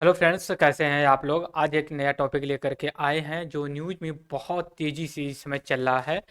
Hello friends, कैसे हैं आप लोग। आज एक नया टॉपिक लेकर के आए हैं जो न्यूज़ में बहुत तेज़ी से इस समय चल रहा है।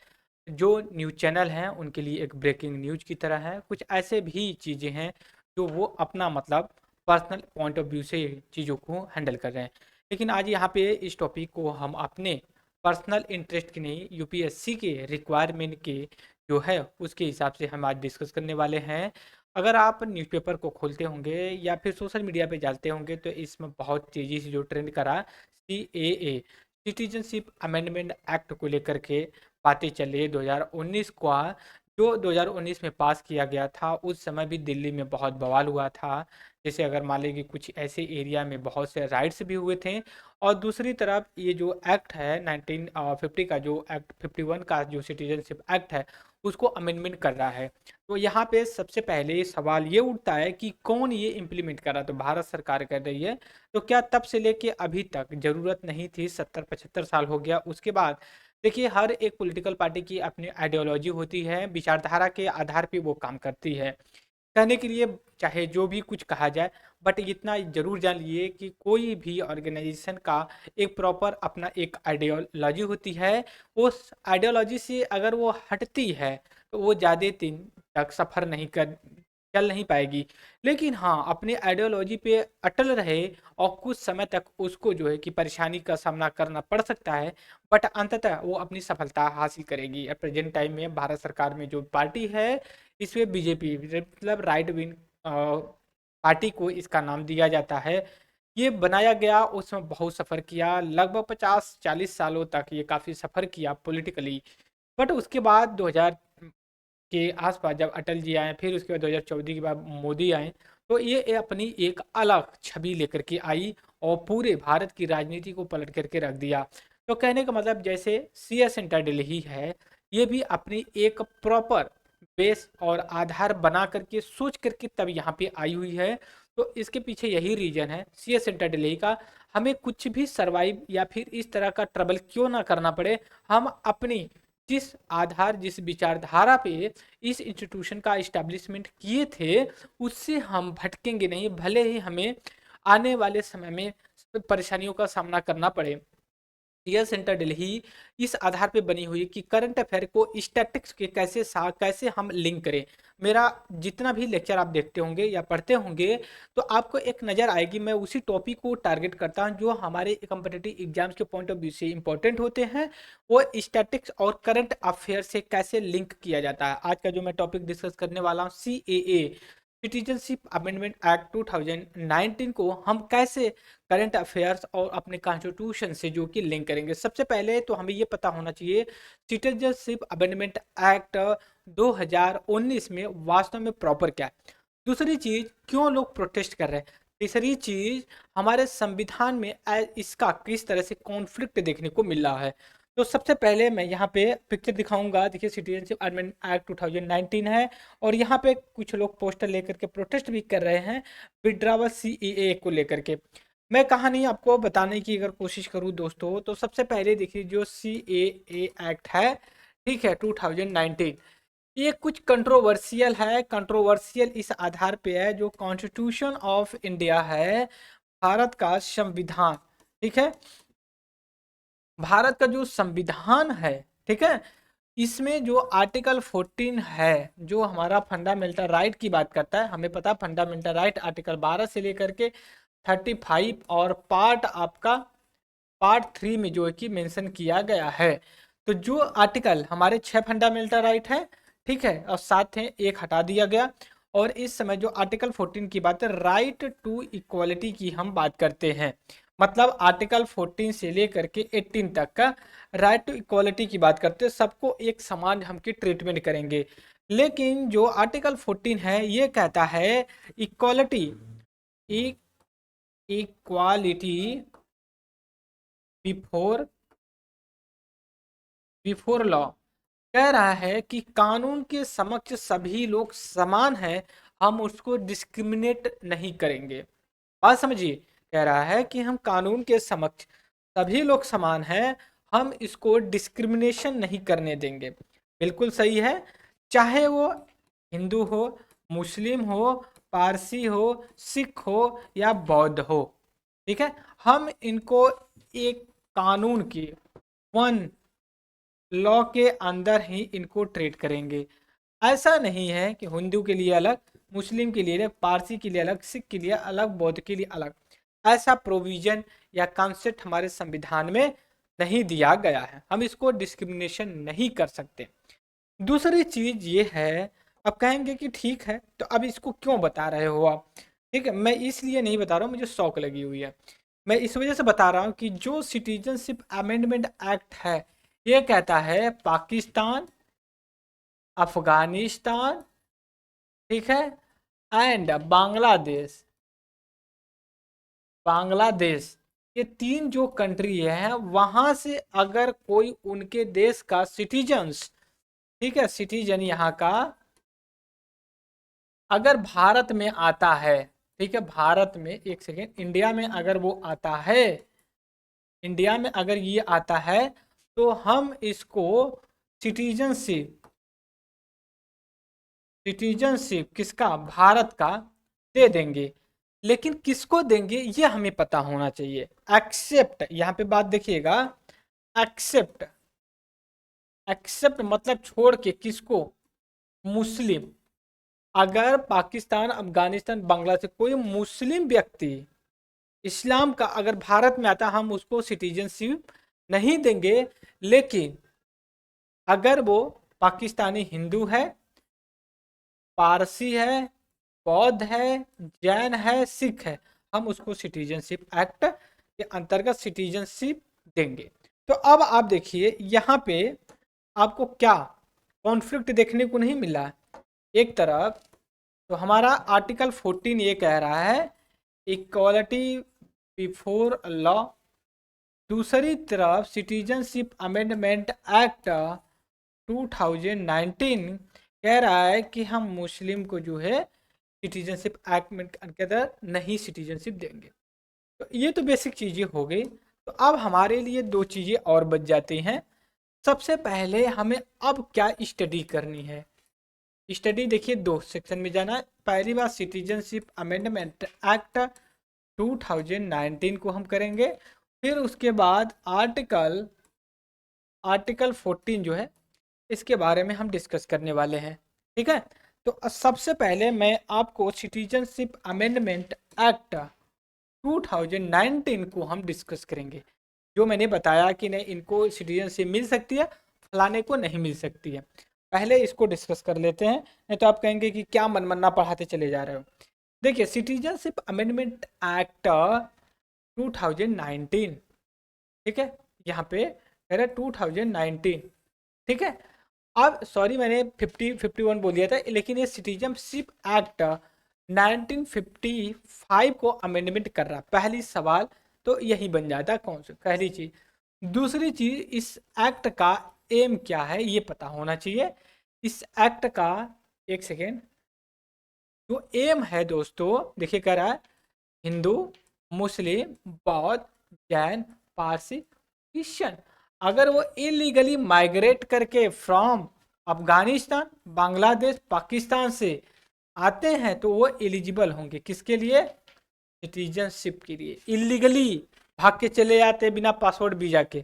जो न्यूज़ चैनल हैं उनके लिए एक ब्रेकिंग न्यूज़ की तरह है। कुछ ऐसे भी चीज़ें हैं जो वो अपना मतलब पर्सनल पॉइंट ऑफ व्यू से चीज़ों को हैंडल कर रहे हैं। लेकिन आज यहाँ पे इस टॉपिक को हम अपने पर्सनल इंटरेस्ट की नहीं, यूपीएससी के रिक्वायरमेंट के जो है उसके हिसाब से हम आज डिस्कस करने वाले हैं। अगर आप न्यूज़पेपर को खोलते होंगे या फिर सोशल मीडिया पे जाते होंगे तो इसमें बहुत तेज़ी से जो ट्रेंड करा सीएए, सिटीजनशिप अमेंडमेंट एक्ट को लेकर के बातें चल रही है। 2019 का जो 2019 में पास किया गया था उस समय भी दिल्ली में बहुत बवाल हुआ था। जैसे अगर मान लीजिए कि कुछ ऐसे एरिया में बहुत से राइट्स भी हुए थे। और दूसरी तरफ ये जो एक्ट है 1950 का, जो एक्ट 51 का जो सिटीजनशिप एक्ट है उसको अमेंडमेंट कर रहा है। तो यहाँ पे सबसे पहले सवाल ये उठता है कि कौन ये इम्प्लीमेंट कर रहा है। तो भारत सरकार कर रही है। तो क्या तब से लेके अभी तक ज़रूरत नहीं थी? 70-75 साल हो गया। उसके बाद देखिए, हर एक पॉलिटिकल पार्टी की अपनी आइडियोलॉजी होती है, विचारधारा के आधार पे वो काम करती है। कहने के लिए चाहे जो भी कुछ कहा जाए, बट इतना ज़रूर जान लिए कि कोई भी ऑर्गेनाइजेशन का एक प्रॉपर अपना एक आइडियोलॉजी होती है। उस आइडियोलॉजी से अगर वो हटती है तो वो ज़्यादा दिन तक सफ़र नहीं कर चल नहीं पाएगी। लेकिन हाँ, अपनी आइडियोलॉजी पे अटल रहे और कुछ समय तक उसको जो है कि परेशानी का सामना करना पड़ सकता है, बट अंततः वो अपनी सफलता हासिल करेगी। एट प्रेजेंट टाइम में भारत सरकार में जो पार्टी है इसमें बीजेपी मतलब राइट विंग पार्टी को इसका नाम दिया जाता है। ये बनाया गया, उसमें बहुत सफ़र किया, लगभग 50-40 सालों तक ये काफ़ी सफ़र किया पॉलिटिकली। बट उसके बाद 2000 के आसपास जब अटल जी आए, फिर उसके बाद 2014 के बाद मोदी आए, तो ये अपनी एक अलग छवि लेकर के आई और पूरे भारत की राजनीति को पलट करके रख दिया। तो कहने का मतलब जैसे सी एस सेंटर दिल्ली है, ये भी अपनी एक प्रॉपर बेस और आधार बना करके सोच करके तब यहाँ पे आई हुई है। तो इसके पीछे यही रीजन है सी एस सेंटर दिल्ली का। हमें कुछ भी सरवाइव या फिर इस तरह का ट्रबल क्यों ना करना पड़े, हम अपनी जिस आधार जिस विचारधारा पे इस इंस्टीट्यूशन का इस्टेब्लिशमेंट किए थे उससे हम भटकेंगे नहीं, भले ही हमें आने वाले समय में परेशानियों का सामना करना पड़े। टीयर सेंटर दिल्ली इस आधार पे बनी हुई है कि करंट अफेयर को स्टैटिक्स के कैसे हम लिंक करें। मेरा जितना भी लेक्चर आप देखते होंगे या पढ़ते होंगे तो आपको एक नज़र आएगी, मैं उसी टॉपिक को टारगेट करता हूं जो हमारे कम्पिटिटिव एग्जाम्स के पॉइंट ऑफ व्यू से इंपॉर्टेंट होते हैं। वो स्टैटिक्स और करंट अफेयर से कैसे लिंक किया जाता है। आज का जो मैं टॉपिक डिस्कस करने वाला हूँ सी ए सिटीजनशिप अमेंडमेंट एक्ट 2019 को हम कैसे करंट अफेयर्स और अपने कॉन्स्टिट्यूशन से जो कि लिंक करेंगे। सबसे पहले तो हमें ये पता होना चाहिए सिटीजनशिप अमेंडमेंट एक्ट 2019 में वास्तव में प्रॉपर क्या है। दूसरी चीज, क्यों लोग प्रोटेस्ट कर रहे हैं। तीसरी चीज, हमारे संविधान में इसका किस तरह से कॉन्फ्लिक्ट देखने को मिल रहा है। तो सबसे पहले मैं यहाँ पे पिक्चर दिखाऊंगा। देखिए, सिटीजनशिप अमेंडमेंट एक्ट 2019 है और यहाँ पे कुछ लोग पोस्टर लेकर के प्रोटेस्ट भी कर रहे हैं विड्रावल सीएए को लेकर के। मैं कहानी आपको बताने की अगर कोशिश करूं दोस्तों, तो सबसे पहले देखिए जो सी ए एक्ट है, ठीक है, 2019, ये कुछ कंट्रोवर्शियल है। कंट्रोवर्शियल इस आधार पे है जो कॉन्स्टिट्यूशन ऑफ इंडिया है, भारत का संविधान, ठीक है, भारत का जो संविधान है, ठीक है, इसमें जो आर्टिकल 14 है जो हमारा फंडामेंटल राइट की बात करता है। हमें पता फंडामेंटल राइट आर्टिकल 12 से लेकर के 35 और पार्ट आपका पार्ट 3 में जो है कि मेंशन किया गया है। तो जो आर्टिकल हमारे 6 फंडामेंटल राइट है, ठीक है, और साथ में एक हटा दिया गया। और इस समय जो आर्टिकल 14 की बात है, राइट टू इक्वालिटी की हम बात करते हैं। मतलब आर्टिकल 14 से लेकर के 18 तक का राइट टू इक्वालिटी की बात करते हैं, सबको एक समान हम की ट्रीटमेंट करेंगे। लेकिन जो आर्टिकल 14 है ये कहता है equality, equality before before law, कह रहा है कि कानून के समक्ष सभी लोग समान हैं, हम उसको डिस्क्रिमिनेट नहीं करेंगे। बात समझिए, कह रहा है कि हम कानून के समक्ष सभी लोग समान हैं, हम इसको डिस्क्रिमिनेशन नहीं करने देंगे। बिल्कुल सही है। चाहे वो हिंदू हो, मुस्लिम हो, पारसी हो, सिख हो या बौद्ध हो, ठीक है, हम इनको एक कानून के वन लॉ के अंदर ही इनको ट्रीट करेंगे। ऐसा नहीं है कि हिंदू के लिए अलग, मुस्लिम के लिए अलग, पारसी के लिए अलग, सिख के लिए अलग, बौद्ध के लिए अलग। ऐसा प्रोविजन या कॉन्सेप्ट हमारे संविधान में नहीं दिया गया है, हम इसको डिस्क्रिमिनेशन नहीं कर सकते। दूसरी चीज ये है, अब कहेंगे कि ठीक है तो अब इसको क्यों बता रहे हो आप? ठीक है, मैं इसलिए नहीं बता रहा हूँ, मुझे शौक लगी हुई है। मैं इस वजह से बता रहा हूँ कि जो सिटीजनशिप अमेंडमेंट एक्ट है, ये कहता है पाकिस्तान, अफगानिस्तान, ठीक है, एंड बांग्लादेश, बांग्लादेश, ये तीन जो कंट्री है वहां से अगर कोई उनके देश का सिटीजन्स, ठीक है, सिटीजन यहाँ का अगर भारत में आता है, ठीक है, भारत में, एक सेकेंड, इंडिया में अगर वो आता है, इंडिया में अगर ये आता है तो हम इसको सिटीजनशिप, सिटीजनशिप किसका, भारत का दे देंगे। लेकिन किसको देंगे ये हमें पता होना चाहिए। एक्सेप्ट, यहाँ पे बात देखिएगा, एक्सेप्ट, एक्सेप्ट मतलब छोड़ के, किसको, मुस्लिम। अगर पाकिस्तान, अफगानिस्तान, बांग्लादेश कोई मुस्लिम व्यक्ति इस्लाम का अगर भारत में आता, हम उसको सिटीजनशिप नहीं देंगे। लेकिन अगर वो पाकिस्तानी हिंदू है, पारसी है, बौद्ध है, जैन है, सिख है, हम उसको सिटीजनशिप एक्ट के अंतर्गत सिटीजनशिप देंगे। तो अब आप देखिए यहाँ पे आपको क्या कॉन्फ्लिक्ट देखने को नहीं मिला है। एक तरफ तो हमारा आर्टिकल 14 ये कह रहा है इक्वालिटी बिफोर लॉ, दूसरी तरफ सिटीजनशिप अमेंडमेंट एक्ट 2019 कह रहा है कि हम मुस्लिम को जो है सिटीजनशिप एक्ट में के अंदर नहीं सिटीजनशिप देंगे। तो ये तो बेसिक चीज़ें हो गई। तो अब हमारे लिए दो चीज़ें और बच जाती हैं। सबसे पहले हमें अब क्या स्टडी करनी है। स्टडी देखिए दो सेक्शन में जाना है। पहली बात सिटीजनशिप अमेंडमेंट एक्ट 2019 को हम करेंगे, फिर उसके बाद आर्टिकल 14 जो है इसके बारे में हम डिस्कस करने वाले हैं। ठीक है, तो सबसे पहले मैं आपको सिटीजनशिप अमेंडमेंट एक्ट 2019 को हम डिस्कस करेंगे। जो मैंने बताया कि नहीं इनको सिटीजनशिप मिल सकती है, फलाने को नहीं मिल सकती है, पहले इसको डिस्कस कर लेते हैं, नहीं तो आप कहेंगे कि क्या मनमन्ना पढ़ाते चले जा रहे हो। देखिए सिटीजनशिप अमेंडमेंट एक्ट 2019, ठीक है, यहाँ पे कह रहा है 2019, ठीक है। अब सॉरी मैंने 51 बोल दिया था, लेकिन ये सिटीजनशिप एक्ट 1955 को अमेंडमेंट कर रहा। पहली सवाल तो यही बन जाता है, कौन सी पहली चीज। दूसरी चीज, इस एक्ट का एम क्या है ये पता होना चाहिए। इस एक्ट का, एक सेकेंड, जो एम है दोस्तों देखिए कह रहा है हिंदू, मुस्लिम, बौद्ध, जैन, पारसी, क्रिश्चियन अगर वो इलीगली माइग्रेट करके फ्रॉम अफगानिस्तान, बांग्लादेश, पाकिस्तान से आते हैं तो वो एलिजिबल होंगे किसके लिए, सिटीजनशिप के लिए। इलीगली भाग के चले जाते बिना पासपोर्ट वीजा के,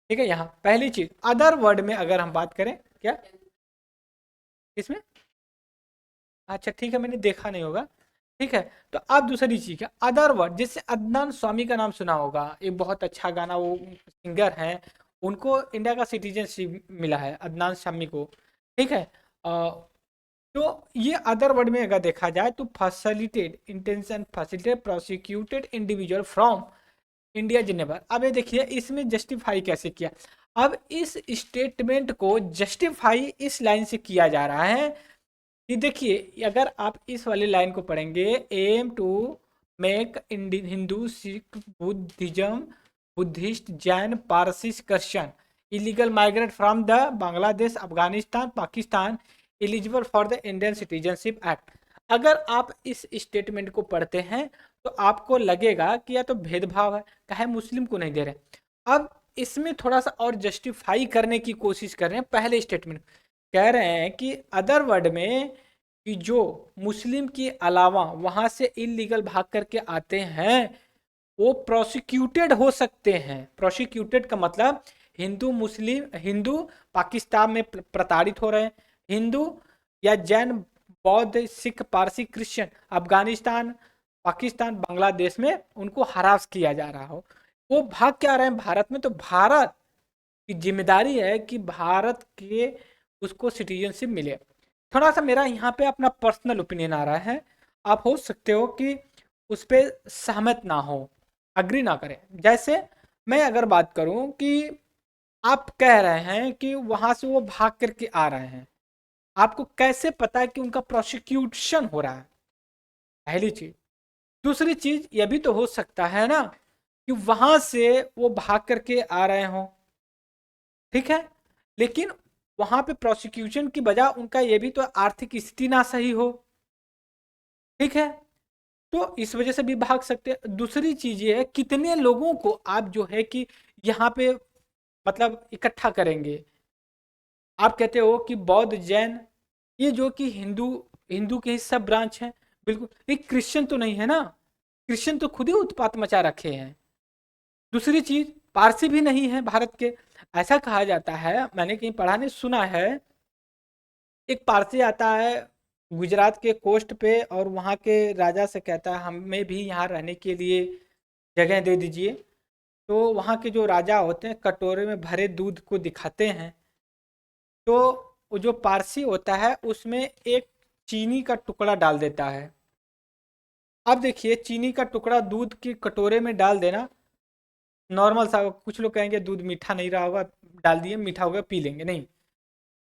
ठीक है। यहाँ पहली चीज। अदर वर्ड में अगर हम बात करें, क्या इसमें, अच्छा ठीक है मैंने देखा नहीं होगा, ठीक है। तो अब दूसरी चीज है अदर वर्ड, जैसे अदनान स्वामी का नाम सुना होगा, एक बहुत अच्छा गाना, वो सिंगर हैं, उनको इंडिया का सिटीजनशिप मिला है, अदनान स्वामी को, ठीक है। तो ये अदर वर्ड में अगर देखा जाए तो facilitate intention, facilitate prosecuted individual from India Geneva. अब ये देखिए इसमें जस्टिफाई कैसे किया। अब इस स्टेटमेंट को जस्टिफाई इस लाइन से किया जा रहा है कि देखिए अगर आप इस वाली लाइन को पढ़ेंगे, aim to make Hindu, Sikh, Buddhism, Buddhist, Jain, Parsi, Christian illegal migrate from the Bangladesh, Afghanistan, Pakistan eligible for the Indian citizenship act. अगर आप इस स्टेटमेंट को पढ़ते हैं तो आपको लगेगा कि या तो भेदभाव है, कहे मुस्लिम को नहीं दे रहे। अब इसमें थोड़ा सा और जस्टिफाई करने की कोशिश कर रहे हैं। पहले स्टेटमेंट कह रहे हैं कि अदर वर्ड में कि जो मुस्लिम के अलावा वहां से इलीगल भाग करके आते हैं वो प्रोसिक्यूटेड हो सकते हैं। प्रोसिक्यूटेड का मतलब हिंदू मुस्लिम, हिंदू पाकिस्तान में प्रताड़ित हो रहे हैं, हिंदू या जैन बौद्ध सिख पारसी क्रिश्चियन अफगानिस्तान पाकिस्तान बांग्लादेश में उनको हरास किया जा रहा हो, वो भाग क्या रहे हैं भारत में, तो भारत की जिम्मेदारी है कि भारत के उसको सिटीजनशिप मिले। थोड़ा सा मेरा यहाँ पे अपना पर्सनल ओपिनियन आ रहा है, आप हो सकते हो कि उस पर सहमत ना हो, अग्री ना करें। जैसे मैं अगर बात करूं कि आप कह रहे हैं कि वहां से वो भाग करके आ रहे हैं, आपको कैसे पता है कि उनका प्रोसिक्यूशन हो रहा है, पहली चीज। दूसरी चीज ये भी तो हो सकता है ना कि वहां से वो भाग करके आ रहे हो, ठीक है, लेकिन वहां पे प्रोसिक्यूशन की वजह उनका ये भी तो आर्थिक स्थिति ना सही हो, ठीक है, तो इस वजह से भी भाग सकते हैं। दूसरी चीज ये है कितने लोगों को आप जो है कि यहाँ पे मतलब इकट्ठा करेंगे। आप कहते हो कि बौद्ध जैन ये जो कि हिंदू हिंदू के ही सब ब्रांच हैं, बिल्कुल, ये क्रिश्चियन तो नहीं है ना, क्रिश्चियन तो खुद ही उत्पात मचा रखे हैं। दूसरी चीज पारसी भी नहीं है भारत के। ऐसा कहा जाता है, मैंने कहीं पढ़ा नहीं सुना है, एक पारसी आता है गुजरात के कोस्ट पे और वहाँ के राजा से कहता है हमें भी यहाँ रहने के लिए जगह दे दीजिए। तो वहाँ के जो राजा होते हैं कटोरे में भरे दूध को दिखाते हैं, तो वो जो पारसी होता है उसमें एक चीनी का टुकड़ा डाल देता है। अब देखिए चीनी का टुकड़ा दूध के कटोरे में डाल देना नॉर्मल सा, कुछ लोग कहेंगे दूध मीठा नहीं रहा होगा, डाल दिए मीठा होगा पी लेंगे, नहीं।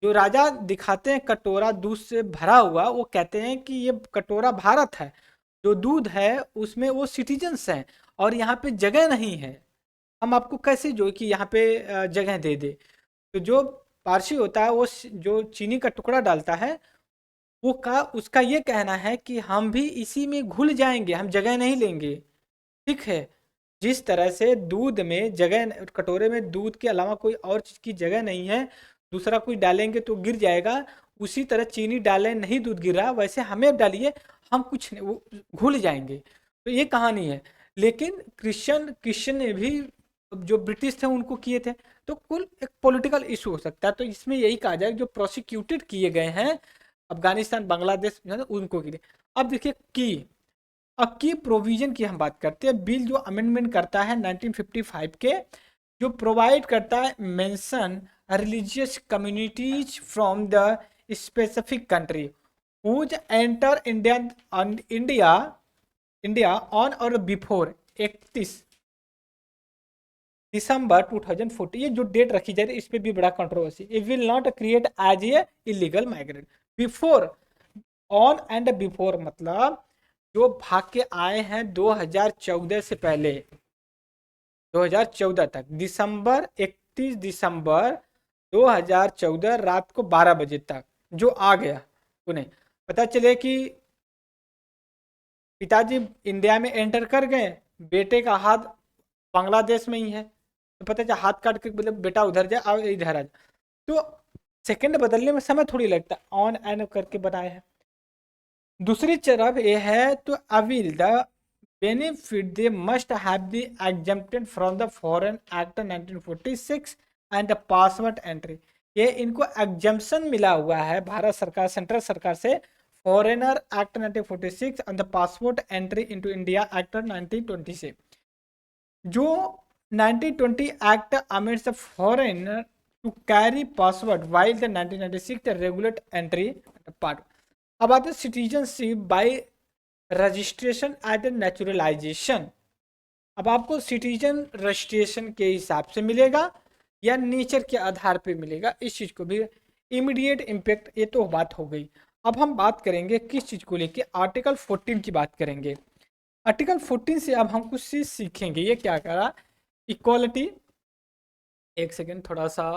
जो राजा दिखाते हैं कटोरा दूध से भरा हुआ, वो कहते हैं कि ये कटोरा भारत है, जो दूध है उसमें वो सिटीजन्स हैं और यहाँ पे जगह नहीं है, हम आपको कैसे जो कि यहाँ पे जगह दे दे। तो जो पारसी होता है वो जो चीनी का टुकड़ा डालता है वो का उसका ये कहना है कि हम भी इसी में घुल जाएंगे, हम जगह नहीं लेंगे, ठीक है। जिस तरह से दूध में जगह कटोरे में दूध के अलावा कोई और चीज़ की जगह नहीं है, दूसरा कोई डालेंगे तो गिर जाएगा, उसी तरह चीनी डालें नहीं दूध गिर रहा, वैसे हमें डालिए हम कुछ नहीं वो घुल जाएंगे। तो ये कहानी है। लेकिन क्रिश्चियन क्रिश्चियन ने भी जो ब्रिटिश थे उनको किए थे, तो कुल एक पॉलिटिकल इशू हो सकता है। तो इसमें यही कहा जाए जो प्रोसिक्यूटेड किए गए हैं अफगानिस्तान बांग्लादेश उनको के लिए। अब देखिए अब की प्रोविजन की हम बात करते हैं, बिल जो अमेंडमेंट करता है 1955 के, जो प्रोवाइड करता है mention religious communities from the specific country whose enter India India on और बिफोर 31 दिसंबर 2014, ये जो डेट रखी जाए इस पे भी बड़ा controversy. It will not create as a illegal migrant before, on and before मतलब जो भाग के आए हैं 2014 से पहले, 2014 तक, दिसंबर 31 दिसंबर 2014 रात को 12 बजे तक जो आ गया, उन्हें पता चले कि पिताजी इंडिया में एंटर कर गए, बेटे का हाथ बांग्लादेश में ही है, तो पता चला हाथ काट के मतलब बेटा उधर जाए और इधर आ जाए, तो सेकंड बदलने में समय थोड़ी लगता, ऑन एंड करके बनाए हैं। दूसरी तरफ ये है तो avail the benefit they must have the exempted from the foreign act 1946 and the password entry, ये इनको एग्जम्पशन मिला हुआ है भारत सरकार सेंट्रल सरकार से, foreigner act 1946 and the passport entry into India act 1920 से। जो 1920 act amends the foreigner to carry password while the 1996 regulate entry part. अब आते हैं citizenship by registration at naturalization. अब आपको सिटीजन रजिस्ट्रेशन के हिसाब से मिलेगा या नेचर के आधार पे मिलेगा, इस चीज़ को भी इमीडिएट इम्पैक्ट, ये तो बात हो गई। अब हम बात करेंगे किस चीज़ को लेके, आर्टिकल 14 की बात करेंगे। आर्टिकल 14 से अब हम कुछ चीज़ सीखेंगे। ये क्या करा, इक्वालिटी, एक सेकेंड थोड़ा सा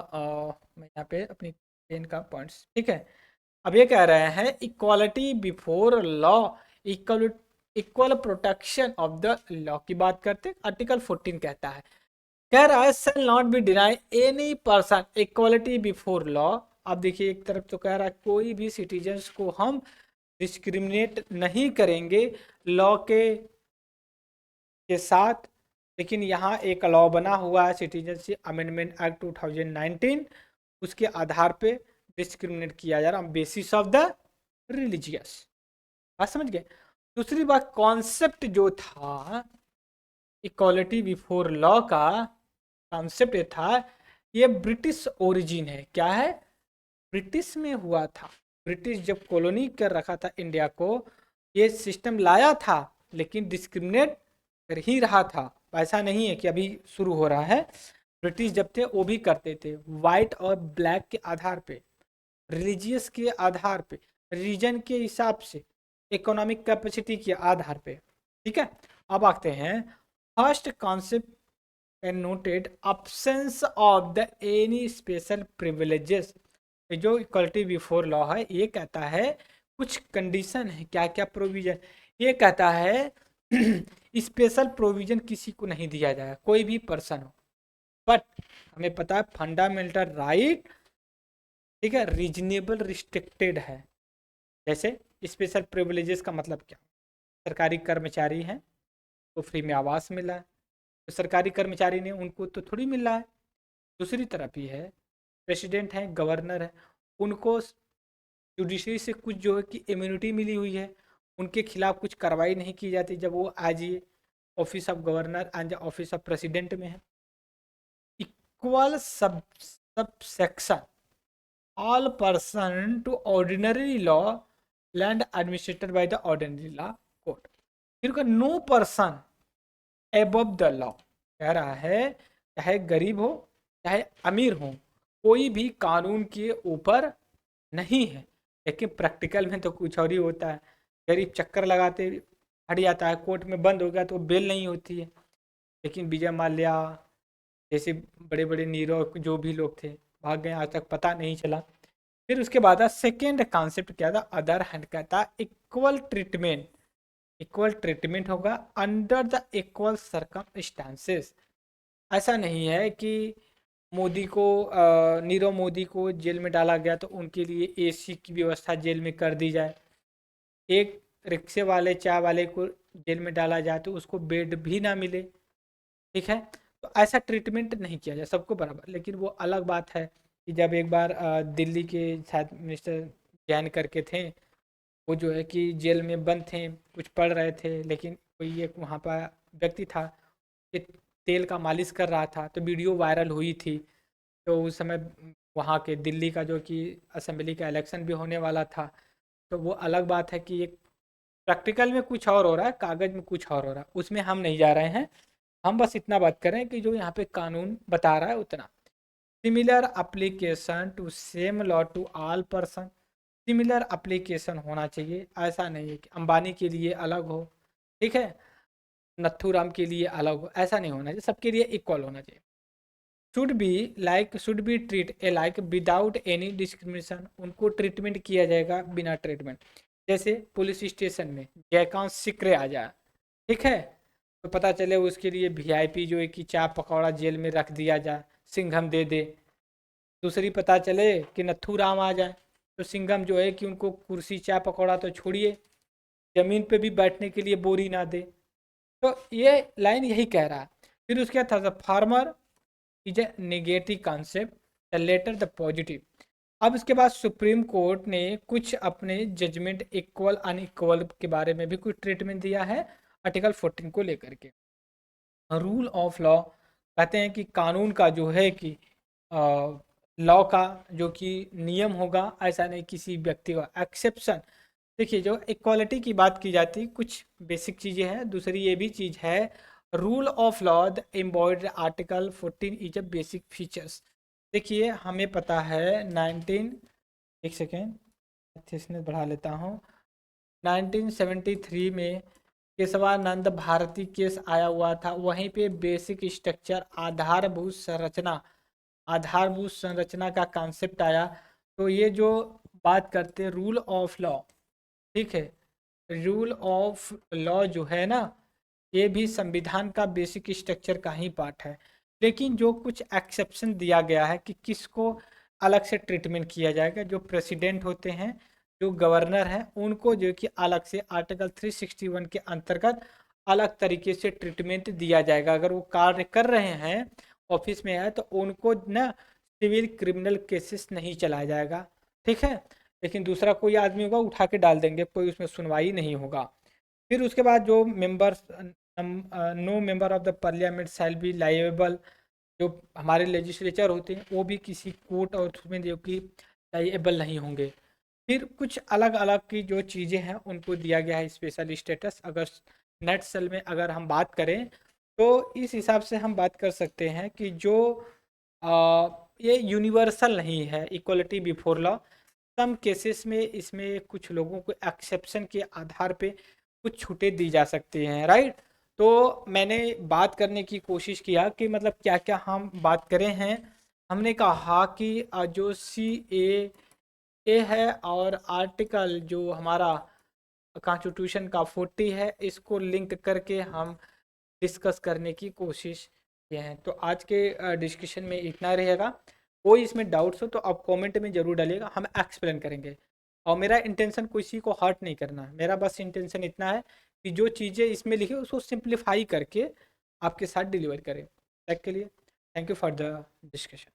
मैं यहाँ पे अपनी पेन का पॉइंट्स, ठीक है। अब ये कह रहे हैं equality before law, equal equal protection of the law की बात करते हैं। आर्टिकल 14 कहता है, कह रहा है shall not be deny any person equality before law. अब देखिए एक तरफ तो कह रहा है कोई भी सिटीजन्स को हम डिस्क्रिमिनेट नहीं करेंगे लॉ के साथ, लेकिन यहाँ एक लॉ बना हुआ है सिटीजनशिप अमेंडमेंट एक्ट 2019, उसके आधार पे डिस्क्रिमिनेट किया जा रहा है बेसिस ऑफ द रिलीजियस। बात समझ गए। दूसरी बात, कॉन्सेप्ट जो था इक्वालिटी बिफोर लॉ का, कॉन्सेप्ट ये था, ये ब्रिटिश ओरिजिन है। क्या है? ब्रिटिश में हुआ था। ब्रिटिश जब कॉलोनी कर रखा था इंडिया को, ये सिस्टम लाया था, लेकिन डिस्क्रिमिनेट कर ही रहा था। ऐसा नहीं है कि अभी शुरू हो रहा है। ब्रिटिश जब थे वो भी करते थे, वाइट और ब्लैक के आधार पे, रिलीजियस के आधार पे, रीजन के हिसाब से, इकोनॉमिक कैपेसिटी के आधार पे। ठीक है, अब आते हैं first concept and noted absence of the any special privileges. जो इक्वलिटी बिफोर लॉ है ये कहता है कुछ कंडीशन है, क्या क्या प्रोविजन, ये कहता है स्पेशल प्रोविजन किसी को नहीं दिया जाएगा, कोई भी पर्सन हो। बट हमें पता है फंडामेंटल राइट, ठीक है, रीजनेबल रिस्ट्रिक्टेड है। जैसे स्पेशल प्रिविलेजेस का मतलब क्या? सरकारी कर्मचारी हैं तो फ्री में आवास मिला है, तो सरकारी कर्मचारी ने उनको तो थोड़ी मिल रहा है। दूसरी तरफ ही है, प्रेसिडेंट है, गवर्नर है, उनको जुडिशरी से कुछ जो है कि इम्यूनिटी मिली हुई है, उनके खिलाफ कुछ कार्रवाई नहीं की जाती जब वो आज ये office of governor and office of president में है। Equal sub sub section all person to ordinary law land administered by the ordinary law court. फिर no person above the law, कह रहा है चाहे गरीब हो चाहे अमीर हो, कोई भी कानून के ऊपर नहीं है। लेकिन प्रैक्टिकल में तो कुछ और ही होता है। गरीब चक्कर लगाते हट जाता है, कोर्ट में बंद हो गया तो बेल नहीं होती है। लेकिन विजय माल्या जैसे बड़े बड़े नीरव जो भी लोग थे भाग गए, आज तक पता नहीं चला। फिर उसके बाद सेकेंड कॉन्सेप्ट क्या था? अदर हैंड कहता इक्वल ट्रीटमेंट। इक्वल ट्रीटमेंट होगा अंडर द इक्वल सर्कमस्टांसेस। ऐसा नहीं है कि मोदी को नीरव मोदी को जेल में डाला गया तो उनके लिए एसी की व्यवस्था जेल में कर दी जाए, एक रिक्शे वाले चाय वाले को जेल में डाला जाए तो उसको बेड भी ना मिले। ठीक है, तो ऐसा ट्रीटमेंट नहीं किया जाए, सबको बराबर। लेकिन वो अलग बात है कि जब एक बार दिल्ली के शायद मिनिस्टर जैन करके थे, वो जो है कि जेल में बंद थे, कुछ पढ़ रहे थे, लेकिन कोई एक वहाँ पर व्यक्ति था कि तेल का मालिश कर रहा था, तो वीडियो वायरल हुई थी। तो उस समय वहाँ के दिल्ली का जो कि असेंबली का इलेक्शन भी होने वाला था। तो वो अलग बात है कि एक प्रैक्टिकल में कुछ और हो रहा है, कागज़ में कुछ और हो रहा है, उसमें हम नहीं जा रहे हैं। हम बस इतना बात करें कि जो यहाँ पे कानून बता रहा है उतना। Similar application to same law to all person. Similar application होना चाहिए, ऐसा नहीं है कि अंबानी के लिए अलग हो, ठीक है, नथुराम के लिए अलग हो, ऐसा नहीं होना चाहिए, सबके लिए इक्वल होना चाहिए। Should be treat a like without any discrimination. उनको ट्रीटमेंट किया जाएगा बिना ट्रीटमेंट। जैसे पुलिस स्टेशन में जयकांत सिकरे आ जाए, ठीक है, तो पता चले उसके लिए वीआईपी जो है कि चाय पकौड़ा जेल में रख दिया जाए, सिंघम दे दे। दूसरी पता चले कि नथु राम आ जाए, तो सिंघम जो है कि उनको कुर्सी चाय पकौड़ा तो छोड़िए, ज़मीन पे भी बैठने के लिए बोरी ना दे। तो ये लाइन यही कह रहा है। फिर उसके बाद the former is a negative concept, the latter the positive. अब इसके बाद सुप्रीम कोर्ट ने कुछ अपने जजमेंट इक्वल अनइक्वल के बारे में भी कुछ ट्रीटमेंट दिया है आर्टिकल 14 को लेकर के। रूल ऑफ लॉ कहते हैं कि कानून का जो है कि लॉ का जो कि नियम होगा, ऐसा नहीं किसी व्यक्ति का एक्सेप्शन। देखिए, जो इक्वालिटी की बात की जाती है, कुछ बेसिक चीज़ें हैं। दूसरी ये भी चीज़ है, rule of law the embodied article 14 is a basic features. देखिए, हमें पता है 19, एक सेकेंड अच्छे बढ़ा लेता हूँ, 1973 में केशवानंद भारती केस आया हुआ था। वहीं पे बेसिक स्ट्रक्चर आधारभूत संरचना का कॉन्सेप्ट आया। तो ये जो बात करते हैं रूल ऑफ लॉ, ठीक है, रूल ऑफ लॉ जो है ना, ये भी संविधान का बेसिक स्ट्रक्चर का ही पार्ट है। लेकिन जो कुछ एक्सेप्शन दिया गया है कि किसको अलग से ट्रीटमेंट किया जाएगा, जो प्रेसिडेंट होते हैं, जो गवर्नर हैं, उनको जो कि अलग से आर्टिकल 361 के अंतर्गत अलग तरीके से ट्रीटमेंट दिया जाएगा। अगर वो कार्य कर रहे हैं, ऑफिस में है, तो उनको ना सिविल क्रिमिनल केसेस नहीं चलाया जाएगा, ठीक है। लेकिन दूसरा कोई आदमी होगा, उठा के डाल देंगे, कोई उसमें सुनवाई नहीं होगा। फिर उसके बाद जो members, no member of the parliament shall be liable, जो हमारे लेजिस्लेचर होते हैं वो भी किसी कोर्ट और उसमें जो कि लाइएबल नहीं होंगे। फिर कुछ अलग अलग की जो चीज़ें हैं उनको दिया गया है स्पेशल स्टेटस। अगर नेट सेल में अगर हम बात करें तो इस हिसाब से हम बात कर सकते हैं कि जो ये यूनिवर्सल नहीं है, equality before law. Some cases में इसमें कुछ लोगों को एक्सेप्शन के आधार पे कुछ छूटें दी जा सकती हैं, राइट। तो मैंने बात करने की कोशिश किया कि मतलब क्या क्या हम बात करें हैं। हमने कहा कि जो ए है और आर्टिकल जो हमारा कॉन्स्टिट्यूशन का 40 है, इसको लिंक करके हम डिस्कस करने की कोशिश किए हैं। तो आज के डिस्कशन में इतना रहेगा। कोई इसमें डाउट्स हो तो आप कमेंट में ज़रूर डालिएगा, हम एक्सप्लेन करेंगे। और मेरा इंटेंशन किसी को हर्ट नहीं करना है, मेरा बस इंटेंशन इतना है कि जो चीज़ें इसमें लिखी उसको सिंप्लीफाई करके आपके साथ डिलीवर करें। तक के लिए thank you for the discussion.